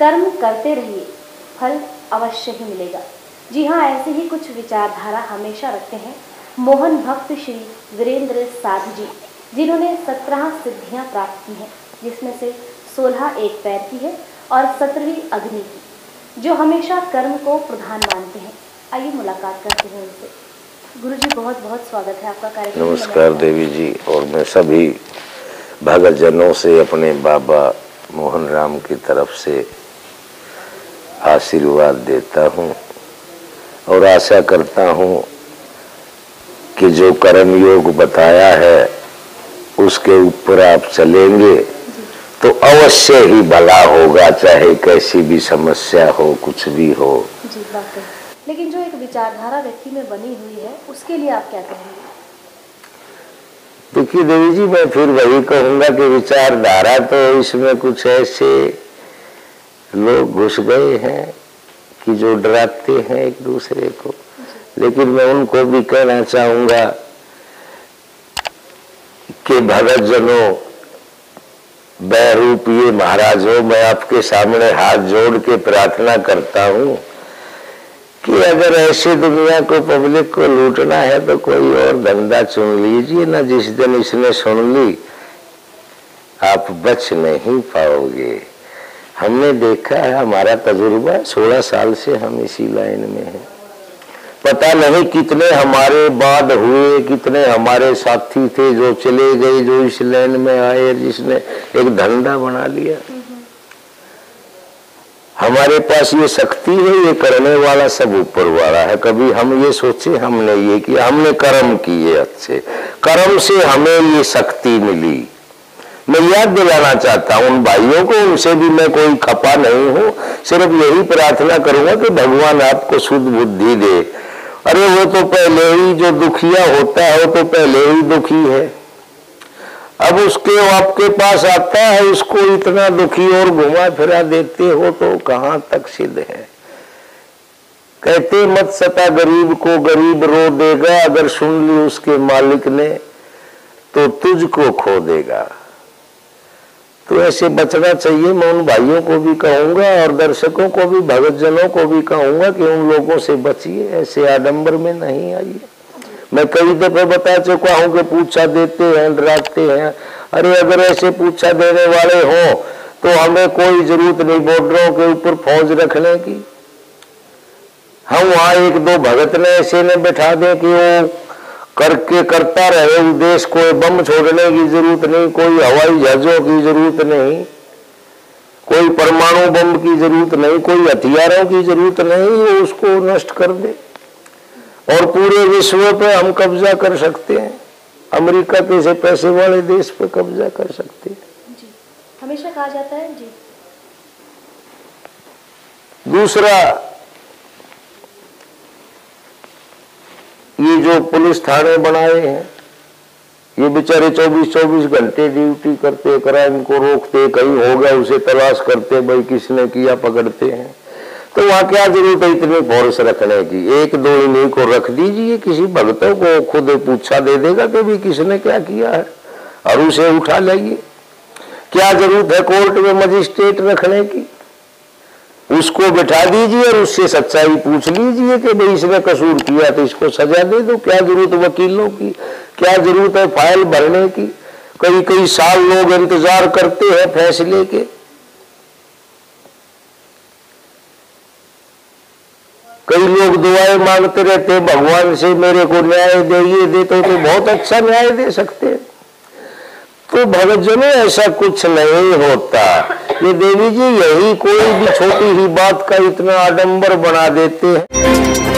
कर्म करते रहिए, फल अवश्य ही मिलेगा। जी हाँ, ऐसे ही कुछ विचारधारा हमेशा रखते हैं मोहन भक्त श्री वीरेंद्र साधु जी, जिन्होंने 17 सिद्धियां प्राप्त की हैं, जिसमें से 16 एक पैर की है और 17वीं अग्नि की, जो हमेशा कर्म को प्रधान मानते हैं। आइए मुलाकात करते हैं उनसे। गुरु जी, बहुत बहुत स्वागत है आपका कार्यक्रम। नमस्कार देवी जी। और मैं सभी भगत जनों से अपने बाबा मोहन राम की तरफ से आशीर्वाद देता हूँ और आशा करता हूँ कि जो कर्म योग बताया है उसके ऊपर आप चलेंगे तो अवश्य ही भला होगा, चाहे कैसी भी समस्या हो, कुछ भी हो। जी वाकई। लेकिन जो एक विचारधारा व्यक्ति में बनी हुई है, उसके लिए आप क्या कहेंगे? देखिए देवी जी, मैं फिर वही कहूंगा कि विचारधारा तो इसमें कुछ ऐसे लोग घुस गए हैं कि जो डराते हैं एक दूसरे को। लेकिन मैं उनको भी कहना चाहूंगा कि भगत जनों, बहरूपिये महाराजों, मैं आपके सामने हाथ जोड़ के प्रार्थना करता हूं कि अगर ऐसे दुनिया को, पब्लिक को लूटना है तो कोई और धंधा चुन लीजिए ना। जिस दिन इसने सुन ली आप बच नहीं पाओगे। हमने देखा है, हमारा तजुर्बा 16 साल से हम इसी लाइन में हैं। पता नहीं कितने हमारे बाद हुए, कितने हमारे साथी थे जो चले गए, जो इस लाइन में आए, जिसने एक धंधा बना लिया। हमारे पास ये शक्ति है, ये करने वाला सब ऊपर वाला है। कभी हम ये सोचे हमने ये किया, हमने कर्म किए अच्छे, कर्म से हमें ये शक्ति मिली। मैं याद दिलाना चाहता हूँ उन भाइयों को, उनसे भी मैं कोई खपा नहीं हूँ। सिर्फ यही प्रार्थना करूंगा कि भगवान आपको शुद्ध बुद्धि दे। अरे वो तो पहले ही, जो दुखिया होता है वो तो पहले ही दुखी है। अब उसके आपके पास आता है, उसको इतना दुखी और घुमा फिरा देते हो तो कहाँ तक सिद्ध है। कहते मत सता गरीब को, गरीब रो देगा, अगर सुन ली उसके मालिक ने तो तुझको खो देगा। तो ऐसे बचना चाहिए। मैं उन भाइयों को भी कहूंगा और दर्शकों को भी, भगत जनों को भी कहूंगा कि उन लोगों से बचिए, ऐसे आडंबर में नहीं आइए। मैं कई दफे बता चुका हूं कि पूछा देते हैं, डराते हैं। अरे अगर ऐसे पूछा देने वाले हो तो हमें कोई जरूरत नहीं बॉर्डरों के ऊपर फौज रखने की। हम वहां एक दो भगत ने ऐसे ने बैठा दे कि वो करके करता रहे उस देश को। बम छोड़ने की जरूरत नहीं, कोई हवाई जहाजों की जरूरत नहीं, कोई परमाणु बम की जरूरत नहीं, कोई हथियारों की जरूरत नहीं। वो उसको नष्ट कर दे और पूरे विश्व पे हम कब्जा कर सकते हैं। अमेरिका जैसे पैसे वाले देश पे कब्जा कर सकते हैं। जी, हमेशा कहा जाता है जी। दूसरा, ये जो पुलिस थाने बनाए हैं, ये बेचारे 24-24 घंटे ड्यूटी करते, क्राइम को रोकते, कहीं हो गया उसे तलाश करते, भाई किसने किया, पकड़ते हैं। तो वहां क्या जरूरत है इतनी फोर्स रखने की? एक दो इन्हीं को रख दीजिए, किसी भक्तों को खुद पूछा दे देगा कि भी किसने क्या किया है और उसे उठा लाइए। क्या जरूरत है कोर्ट में मजिस्ट्रेट रखने की? उसको बिठा दीजिए और उससे सच्चाई पूछ लीजिए कि भाई इसने कसूर किया तो इसको सजा दे दो। क्या जरूरत वकीलों की, क्या जरूरत है फाइल भरने की? कई कई साल लोग इंतजार करते हैं फैसले के। कई लोग दुआएं मांगते रहते हैं भगवान से, मेरे को न्याय दे, ये दे, तो बहुत अच्छा न्याय दे सकते हैं। तो भगत जनों, ऐसा कुछ नहीं होता। ये देवी जी यही कोई भी छोटी ही बात का इतना आडंबर बना देते हैं।